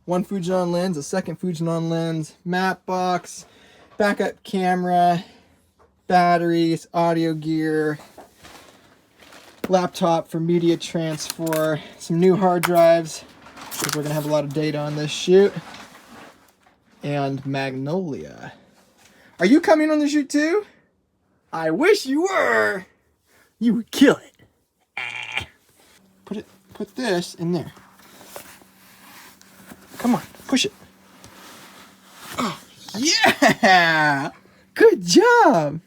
one Fujinon lens, a second Fujinon lens, matte box, backup camera, batteries, audio gear, laptop for media transfer, some new hard drives, because we're gonna have a lot of data on this shoot, and Magnolia. Are you coming on the shoot too? I wish you were. You would kill it. Put this in there. Come on, push it. Oh, yeah! Good job!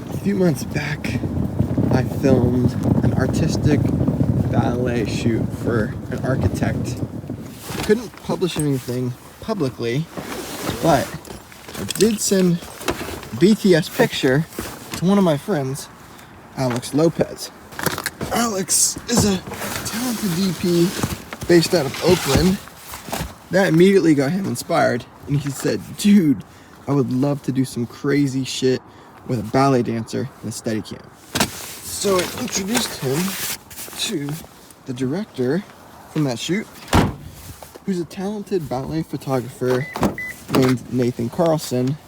A few months back, I filmed an artistic ballet shoot for an architect. I couldn't publish anything publicly, but I did send a BTS picture to one of my friends, Alex Lopez. Alex is a talented DP based out of Oakland. That immediately got him inspired, and he said, dude, I would love to do some crazy shit with a ballet dancer and a Steadicam. So I introduced him to the director from that shoot, who's a talented ballet photographer named Nathan Carlson,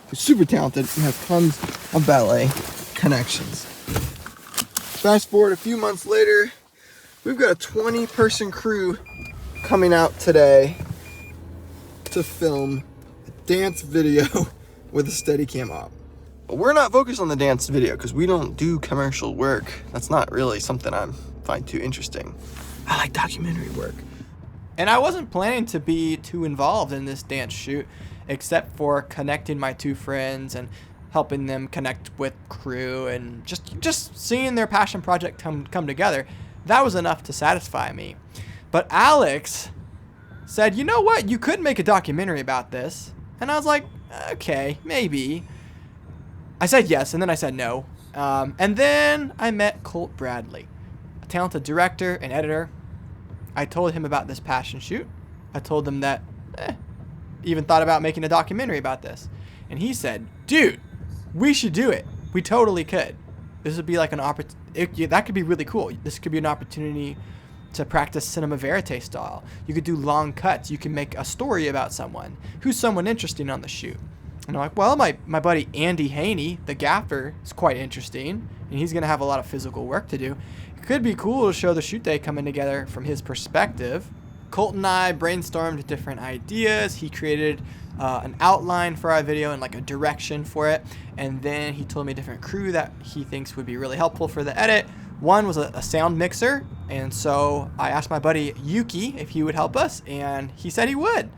who's super talented and has tons of ballet connections. Fast forward a few months later, we've got a 20-person crew coming out today to film a dance video with a Steadicam op. But we're not focused on the dance video because we don't do commercial work. That's not really something I find too interesting. I like documentary work. And I wasn't planning to be too involved in this dance shoot, except for connecting my two friends and helping them connect with crew and just seeing their passion project come together. That was enough to satisfy me. But Alex said, you know what, you could make a documentary about this. And I was like, okay, maybe. I said yes, and then I said no. And then I met Colt Bradley, a talented director and editor. I told him about this passion shoot. I told him that even thought about making a documentary about this. And he said, dude, we should do it. We totally could. This would be like an opportunity. That could be really cool. This could be an opportunity to practice Cinéma Vérité Style. You could do long cuts. You can make a story about someone. Who's someone interesting on the shoot? And I'm like, well, my buddy Andy Haney, the gaffer, is quite interesting. And he's going to have a lot of physical work to do. It could be cool to show the shoot day coming together from his perspective. Colt and I brainstormed different ideas. He created an outline for our video and like a direction for it. And then he told me a different crew that he thinks would be really helpful for the edit. One was a sound mixer. And so I asked my buddy Yuki if he would help us, and he said he would.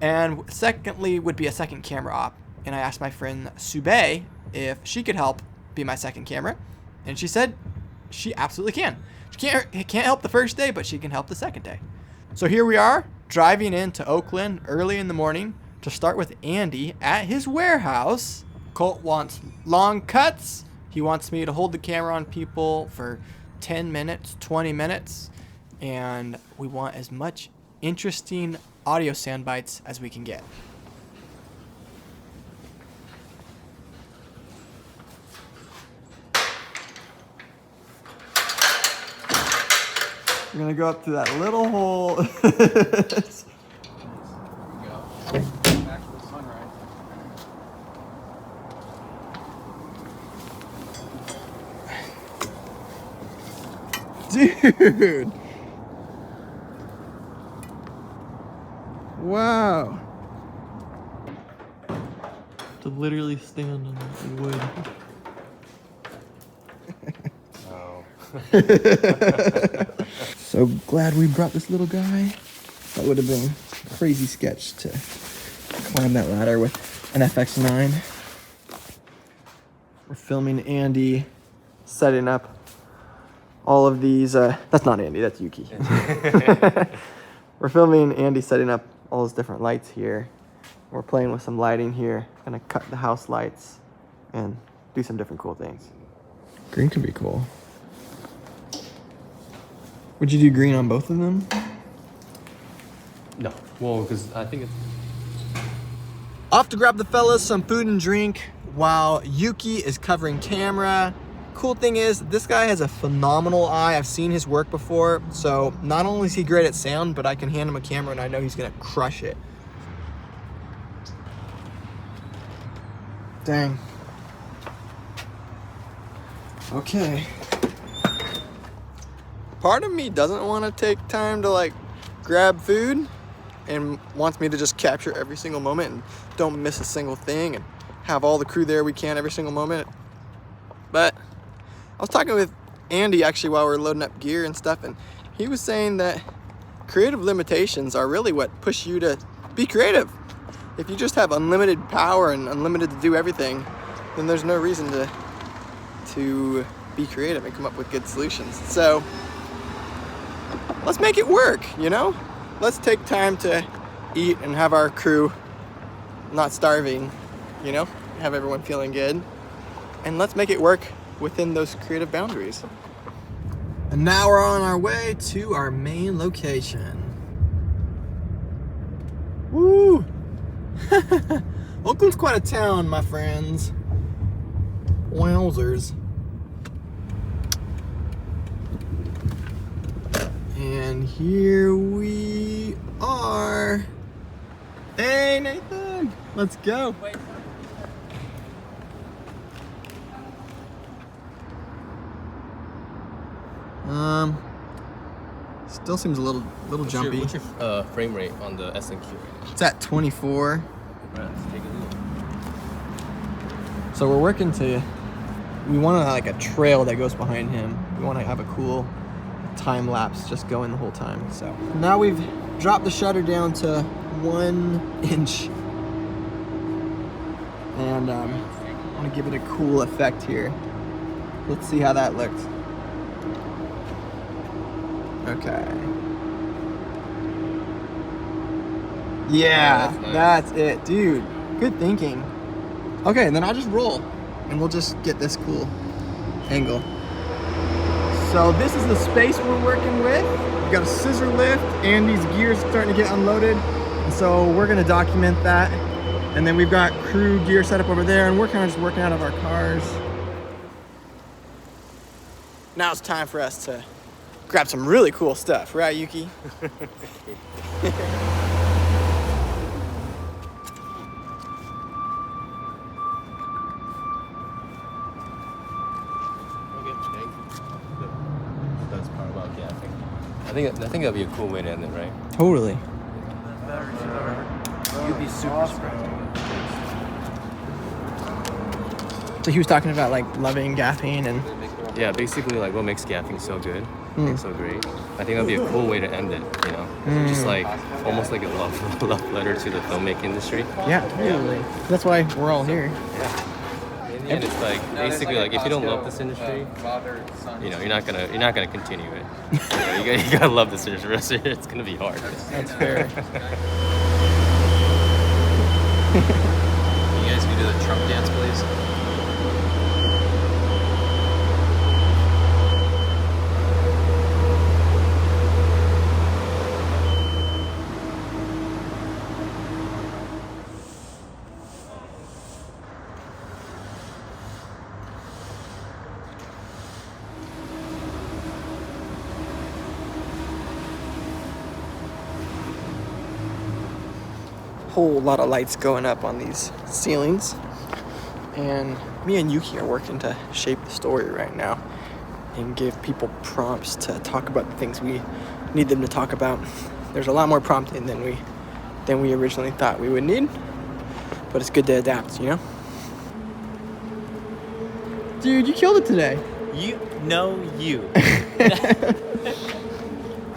And secondly would be a second camera op. And I asked my friend Sube if she could help be my second camera. And she said she absolutely can. She can't help the first day, but she can help the second day. So here we are, driving into Oakland early in the morning to start with Andy at his warehouse. Colt wants long cuts. He wants me to hold the camera on people for 10 minutes, 20 minutes. And we want as much interesting audio sound bites as we can get. We're gonna go up to that little hole. There we go. Back to the sunrise. Dude. Wow. To literally stand on the wood. So glad we brought this little guy. That would have been a crazy sketch to climb that ladder with an FX9. We're filming Andy setting up all of these. That's not Andy, that's Yuki. We're filming Andy setting up all those different lights here. We're playing with some lighting here. Gonna cut the house lights and do some different cool things. Green can be cool. Would you do green on both of them? No. Well, because I think it's... Off to grab the fellas some food and drink while Yuki is covering camera. cool thing is, this guy has a phenomenal eye. I've seen his work before, so not only is he great at sound, but I can hand him a camera and I know he's gonna crush it. Dang. Okay. Part of me doesn't want to take time to like grab food and wants me to just capture every single moment and don't miss a single thing and have all the crew there we can every single moment. But I was talking with Andy actually while we were loading up gear and stuff, and he was saying that creative limitations are really what push you to be creative. If you just have unlimited power and unlimited to do everything, then there's no reason to be creative and come up with good solutions. So let's make it work, you know? Let's take time to eat and have our crew not starving, you know? Have everyone feeling good. And let's make it work within those creative boundaries. And now we're on our way to our main location. Woo! Oakland's quite a town, my friends. Wowzers. And here we are. Hey, Nathan! Let's go. Still seems a little jumpy. What's your frame rate on the S&Q? It's at 24. Right, let's take a look. So we're working to, we want to like a trail that goes behind him. We want to have a cool time lapse just going the whole time. So now we've dropped the shutter down to 1 inch. And I want to give it a cool effect here. Let's see how that looks. Okay. Yeah, that's nice. That's it, dude. Good thinking. Okay, then I'll just roll and we'll just get this cool angle. So this is the space we're working with. We've got a scissor lift and these gears starting to get unloaded. And so we're gonna document that. And then we've got crew gear set up over there and we're kind of just working out of our cars. Now it's time for us to grab some really cool stuff, right, Yuki? That's part about gapping. I think that'd be a cool way to end it, right? Totally. You'd be super surprised. So he was talking about like loving gapping and Yeah, basically like what makes gapping so good, so great. I think that'd be a cool way to end it, you know? Just like almost like a love letter to the filmmaking industry. yeah, totally. That's why we're all here. And it's like basically like if you don't love this industry, you know, you're not gonna continue it. You gotta love this industry. It's gonna be hard. That's fair. You guys can do the Trump dance, please. Whole lot of lights going up on these ceilings, and me and Yuki are working to shape the story right now and give people prompts to talk about the things we need them to talk about. There's a lot more prompting than we originally thought we would need, but it's good to adapt, you know? Dude, you killed it today. You know you.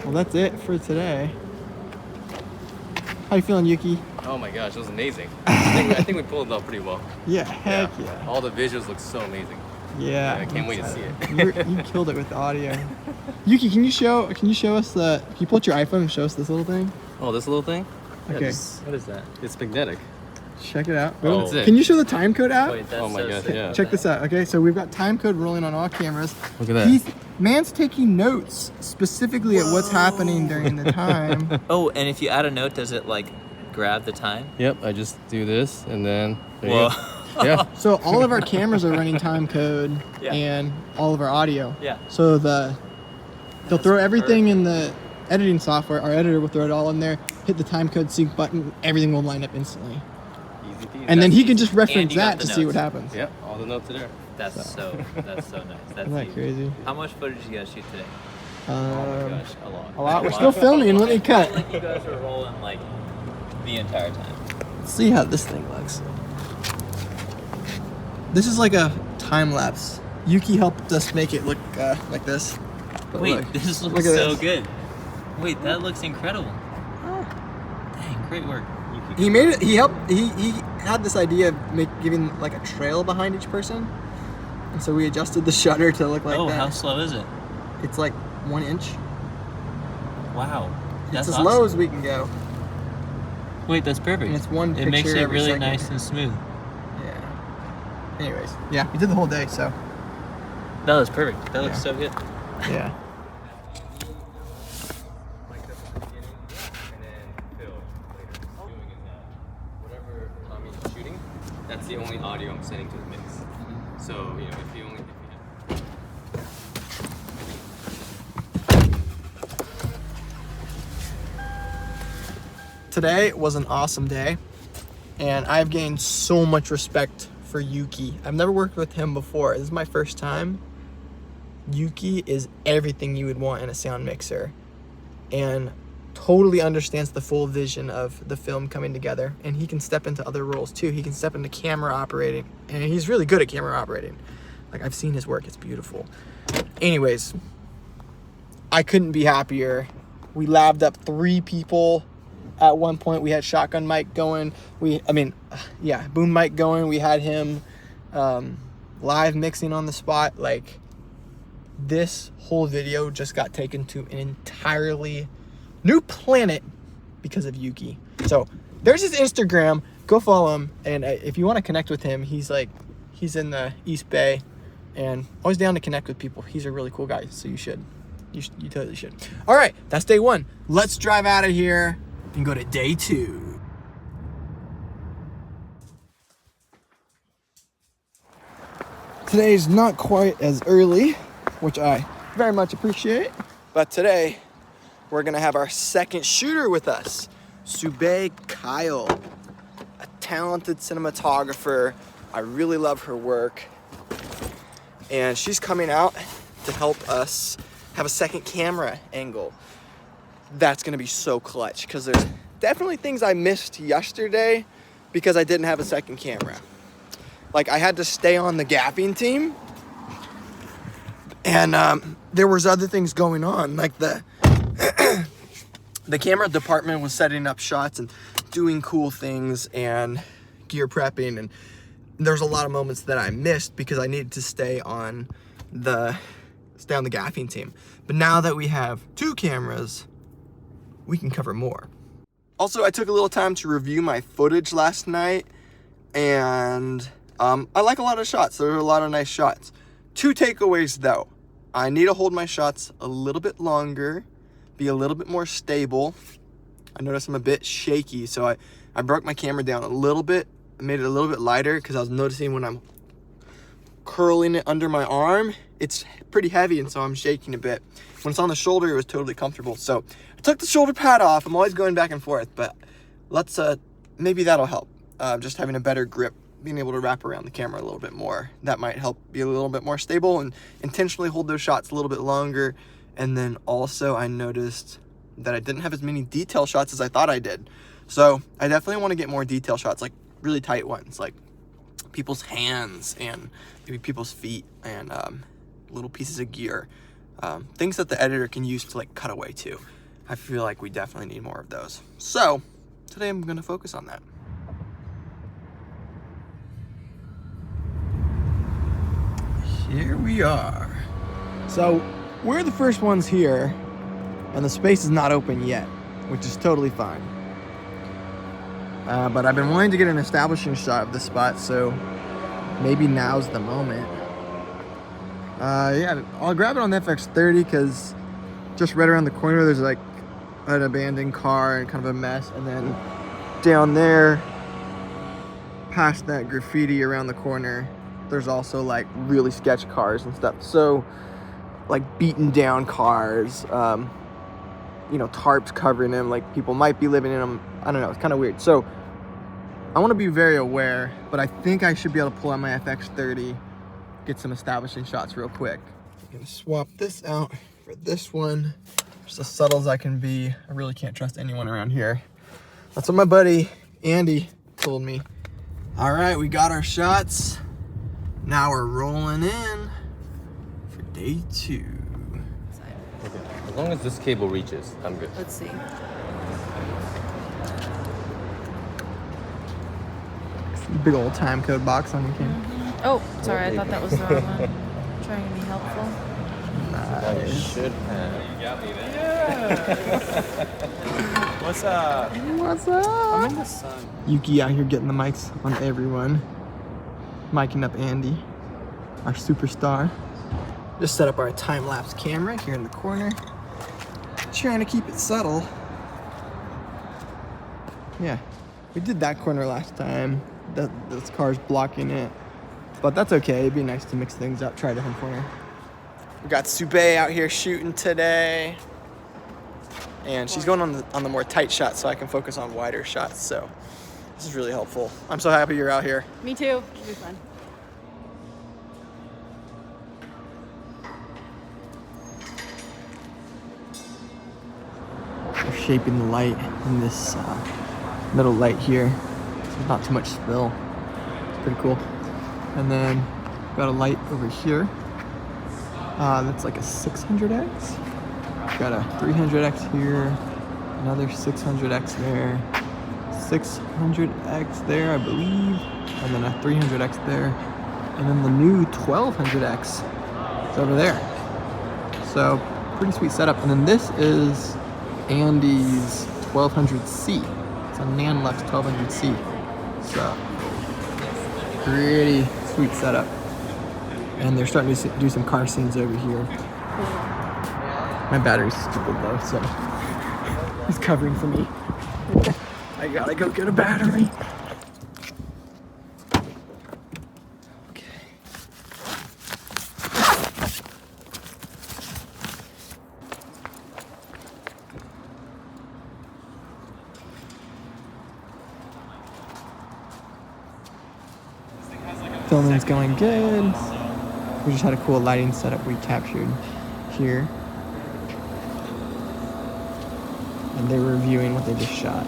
Well, that's it for today. How you feeling, Yuki? Oh my gosh, it was amazing. I think we pulled it off pretty well. Yeah, heck yeah. All the visuals look so amazing. Yeah. I can't wait to see it. You killed it with the audio. Yuki, can you show us can you pull out your iPhone and show us this little thing? Oh, this little thing? Okay. What is that? It's magnetic. Check it out. Oh, that's it. Can you show the time code app? Oh my gosh, yeah. Check this out. Okay, so we've got time code rolling on all cameras. Look at that. Man's taking notes specifically at what's happening during the time. Oh, and if you add a note, does it like grab the time? Yep, I just do this and then there you Whoa. go. Yeah. So all of our cameras are running time code Yeah. and all of our audio. Yeah. So they'll throw everything in the editing software. Our editor will throw it all in there, hit the time code sync button, everything will line up instantly. Easy peasy. And then he can easy. just reference And you got that the to see what notes. happens. Yep, all the notes are there. That's so nice. That's Isn't that huge. crazy? How much footage did you guys shoot today? Oh my gosh, a lot. A lot. We're still filming. Let me I cut. feel like you guys were rolling like the entire time. Let's see how this thing looks. This is like a time lapse. Yuki helped us make it look like this. But Wait, look. this Look looks at so this. good. Wait, that looks incredible. Dang, great work. He made it. He helped. He had this idea of giving like a trail behind each person, and so we adjusted the shutter to look like Oh, that. how slow is it? It's like 1 inch. Wow. That's It's as awesome. low as we can go. Wait, that's perfect. And it's one It makes picture it every really second. nice and smooth. Yeah. Anyways, yeah, we did the whole day, so That was perfect. That looks Yeah. so good. yeah. Mic'd up at the beginning, and then Phil later. Doing is that whatever Tommy's shooting, that's the only audio I'm sending to the mix. So, you know, if you have Today was an awesome day, and I've gained so much respect for Yuki. I've never worked with him before. This is my first time. Yuki is everything you would want in a sound mixer, and totally understands the full vision of the film coming together. And he can step into other roles too. He can step into camera operating, and he's really good at camera operating. Like, I've seen his work, it's beautiful. Anyways, I couldn't be happier. We labbed up 3 people. At one point, we had shotgun mic going. Boom mic going. We had him live mixing on the spot. Like, this whole video just got taken to an entirely new planet because of Yuki. So there's his Instagram. Go follow him. And if you want to connect with him, he's in the East Bay, and always down to connect with people. He's a really cool guy, so you should. You totally should. All right, that's day 1. Let's drive out of here and go to day 2. Today's not quite as early, which I very much appreciate. But today, we're gonna have our second shooter with us, Sube Kyle, a talented cinematographer. I really love her work. And she's coming out to help us have a second camera angle. That's gonna be so clutch, because there's definitely things I missed yesterday because I didn't have a second camera. Like, I had to stay on the gaffing team, and there was other things going on, like the the camera department was setting up shots and doing cool things and gear prepping, and there's a lot of moments that I missed because I needed to stay on the gaffing team. But now that we have 2 cameras, we can cover more. Also, I took a little time to review my footage last night, and I like a lot of shots. There were a lot of nice shots. 2 takeaways though. I need to hold my shots a little bit longer, be a little bit more stable. I noticed I'm a bit shaky, so I broke my camera down a little bit, made it a little bit lighter, because I was noticing when I'm curling it under my arm, it's pretty heavy, and so I'm shaking a bit. When it's on the shoulder, it was totally comfortable. So I took the shoulder pad off. I'm always going back and forth, but let's maybe that'll help. Just having a better grip, being able to wrap around the camera a little bit more. That might help be a little bit more stable and intentionally hold those shots a little bit longer. And then also I noticed that I didn't have as many detail shots as I thought I did. So I definitely want to get more detail shots, like really tight ones, like people's hands and maybe people's feet and little pieces of gear. Things that the editor can use to like cut away to. I feel like we definitely need more of those. So today I'm gonna focus on that. Here we are. So we're the first ones here, and the space is not open yet, which is totally fine. But I've been wanting to get an establishing shot of this spot, so maybe now's the moment. Yeah, I'll grab it on the FX30 because just right around the corner there's like an abandoned car and kind of a mess, and then down there past that graffiti around the corner, there's also like really sketch cars and stuff. So like beaten down cars, you know, tarps covering them, like people might be living in them. I don't know, it's kind of weird. So I want to be very aware, but I think I should be able to pull out my FX30, get some establishing shots real quick. I'm gonna swap this out for this one, just as subtle as I can be. I really can't trust anyone around here. That's what my buddy Andy told me. All right, we got our shots. Now we're rolling in for day 2. Okay. As long as this cable reaches, I'm good. Let's see. Big old time code box on your camera. Oh, sorry, I thought that was the wrong one. Trying to be helpful. Now you should have. What's up? What's up? I'm in the sun. Yuki out here getting the mics on everyone. Miking up Andy, our superstar. Just set up our time-lapse camera here in the corner. Trying to keep it subtle. Yeah, we did that corner last time. This car's blocking it. But that's okay, it'd be nice to mix things up, try a different corner. We got Sube out here shooting today. And she's going on the more tight shots so I can focus on wider shots. So this is really helpful. I'm so happy you're out here. Me too. It'll be fun. We're shaping the light in this middle light here. So not too much spill. It's pretty cool. And then got a light over here. That's like a 600X. Got a 300X here. Another 600X there. 600X there, I believe. And then a 300X there. And then the new 1200X is over there. So pretty sweet setup. And then this is Andy's 1200C. It's a Nanlux 1200C. So pretty sweet setup. And they're starting to do some car scenes over here. My battery's stupid though, so he's covering for me. I gotta go get a battery. Okay. Filming's going good. We just had a cool lighting setup we captured here. And they were reviewing what they just shot.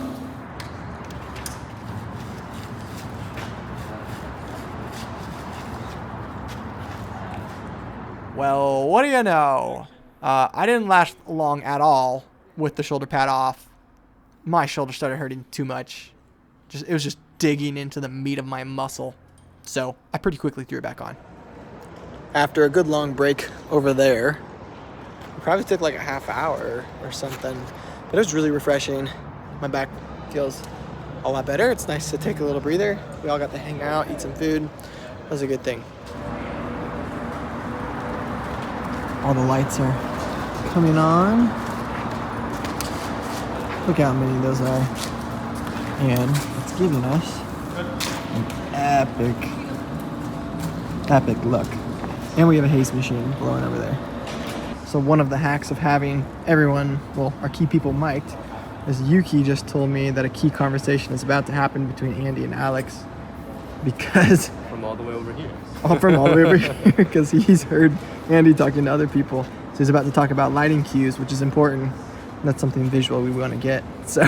Well, what do you know? I didn't last long at all with the shoulder pad off. My shoulder started hurting too much. It was just digging into the meat of my muscle. So I pretty quickly threw it back on. After a good long break over there, it probably took like a half hour or something, but it was really refreshing. My back feels a lot better. It's nice to take a little breather. We all got to hang out, eat some food. That was a good thing. All the lights are coming on. Look how many those are. And it's giving us an epic look. And we have a haze machine blowing over there. So one of the hacks of having everyone, well, our key people mic'd, is Yuki just told me that a key conversation is about to happen between Andy and Alex because... From all the way over here. From all the way over here, because he's heard Andy talking to other people. So he's about to talk about lighting cues, which is important. And that's something visual we want to get. So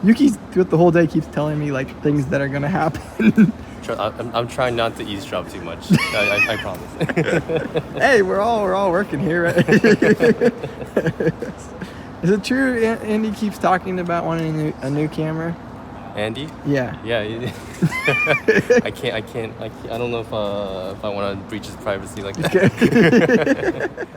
Yuki, throughout the whole day, keeps telling me like things that are going to happen. I'm trying not to eavesdrop too much. I promise. Hey, we're all working here, right? Is it true Andy keeps talking about wanting a new camera? Andy? Yeah. Yeah. I don't know if I want to breach his privacy like that.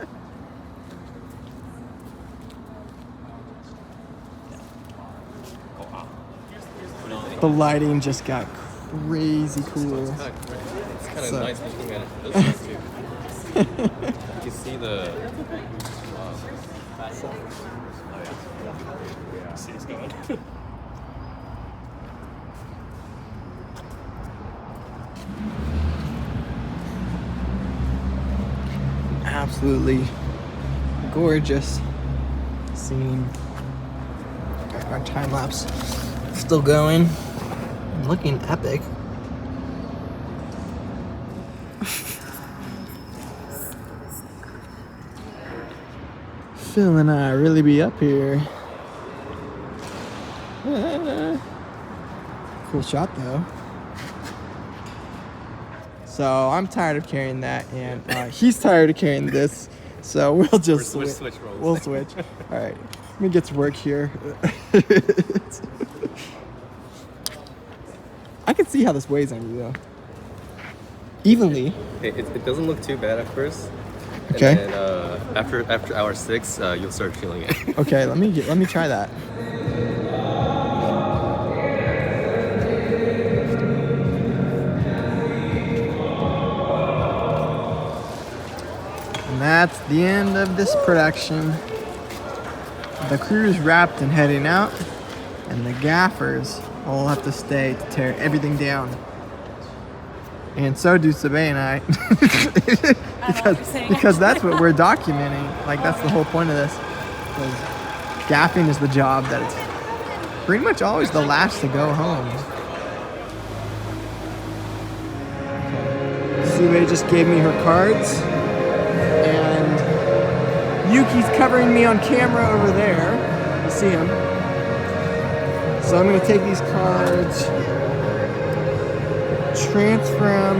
The lighting just got crazy cool. It's kind of nice looking at it this way too. You can see the. See it's going. absolutely gorgeous scene. Our time lapse still going, looking epic. Phil and I really be up here. Cool shot though. So I'm tired of carrying that, and he's tired of carrying this. So we'll just Switch roles. We'll switch. All right, let me get to work here. I can see how this weighs on you though. Evenly. It doesn't look too bad at first. Okay. And then after hour 6, you'll start feeling it. Okay, let me try that. And that's the end of this production. The crew's wrapped and heading out, and the gaffers all have to stay to tear everything down. And so do Sabe and I. because that's what we're documenting. Like, that's the whole point of this. Because gaffing is the job that it's pretty much always the last to go home. Sabe just gave me her cards. And Yuki's covering me on camera over there. You see him. So I'm going to take these cards, transfer them,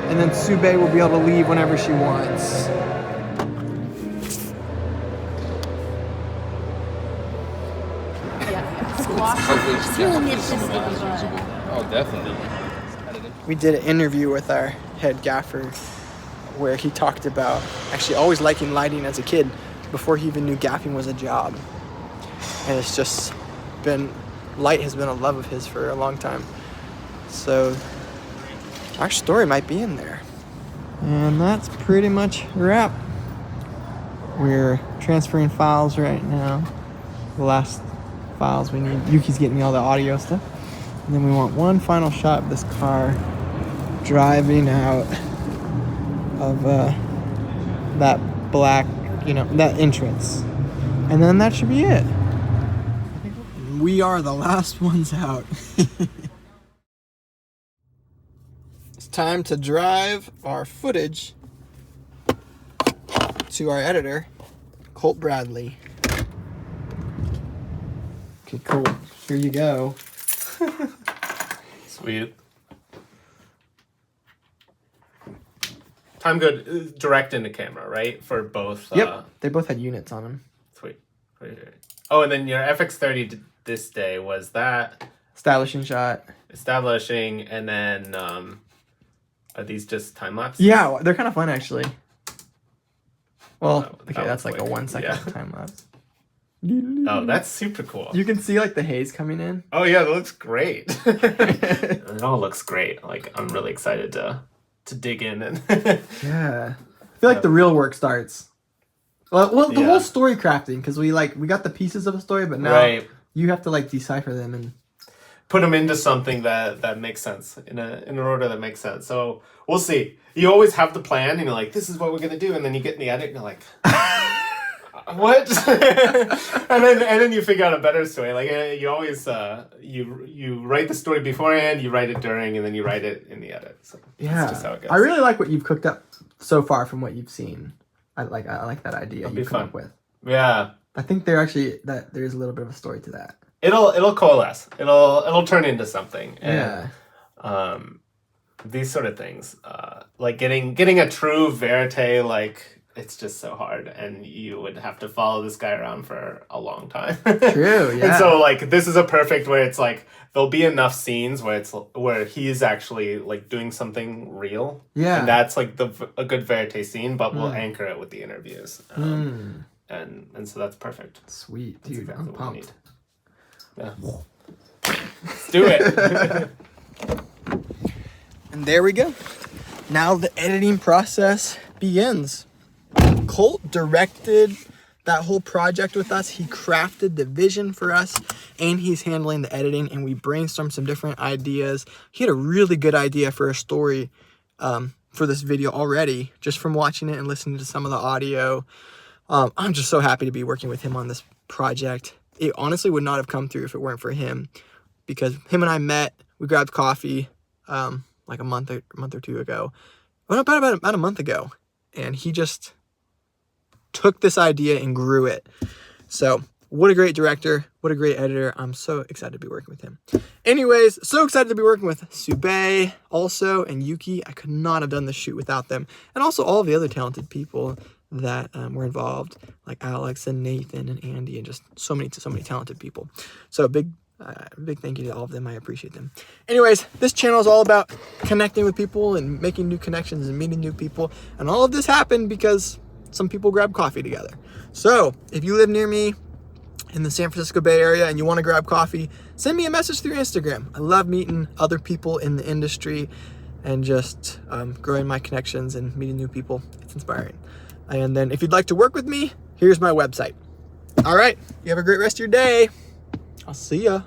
and then Sube will be able to leave whenever she wants. Oh, definitely. We did an interview with our head gaffer where he talked about actually always liking lighting as a kid before he even knew gaffing was a job. And it's just been, light has been a love of his for a long time. So our story might be in there. And that's pretty much a wrap. We're transferring files right now. The last files we need. Yuki's getting me all the audio stuff. And then we want one final shot of this car driving out of that black, that entrance. And then that should be it. We are the last ones out. It's time to drive our footage to our editor, Colt Bradley. Okay, cool. Here you go. Sweet. Time good direct into camera, right? For both. Yep. They both had units on them. Sweet. Oh, and then your FX30 this day was that Establishing shot. establishing, and then are these just time lapse? Yeah, they're kind of fun actually. Well, That okay, that's was like a like- 1 second yeah. time lapse. Oh, that's super cool. You can see like the haze coming in. Oh yeah, that looks great. It all looks great. Like, I'm really excited to dig in and Yeah. I feel like the real work starts. Well, the Yeah. whole story crafting, because we got the pieces of a story, but now right. you have to like decipher them and Put them into something that makes sense in an order that makes sense. So we'll see. You always have the plan, and you're like, "This is what we're gonna do," and then you get in the edit, and you're like, "What?" and then you figure out a better story. Like, you always you write the story beforehand, you write it during, and then you write it in the edit. So yeah. that's just how it goes. I really like what you've cooked up so far from what you've seen. I like that idea It'll you be come fun. up with. Yeah. I think there's a little bit of a story to that. It'll coalesce. It'll turn into something. And, Yeah. These sort of things, like getting a true verite, like, it's just so hard, and you would have to follow this guy around for a long time. True, yeah. And so, like, this is a perfect where it's like there'll be enough scenes where he's actually like doing something real. Yeah. And that's like a good verite scene, but we'll anchor it with the interviews. And so that's perfect. Sweet, That's dude. exactly I'm what we pumped. need. Yeah. Let's do it. And there we go. Now the editing process begins. Colt directed that whole project with us. He crafted the vision for us, and he's handling the editing, and we brainstormed some different ideas. He had a really good idea for a story for this video already, just from watching it and listening to some of the audio. I'm just so happy to be working with him on this project. It honestly would not have come through if it weren't for him, because him and I met, we grabbed coffee like a month or two ago. Well, about a month ago. And he just took this idea and grew it. So what a great director. What a great editor. I'm so excited to be working with him. Anyways, so excited to be working with Sube also and Yuki. I could not have done this shoot without them. And also all the other talented people that were involved, like Alex and Nathan and Andy, and just so many talented people. So big thank you to all of them. I appreciate them. Anyways, this channel is all about connecting with people and making new connections and meeting new people. And all of this happened because some people grabbed coffee together. So if you live near me in the San Francisco Bay Area and you want to grab coffee, send me a message through Instagram. I love meeting other people in the industry and just growing my connections and meeting new people. It's inspiring. And then if you'd like to work with me, here's my website. All right, you have a great rest of your day. I'll see ya.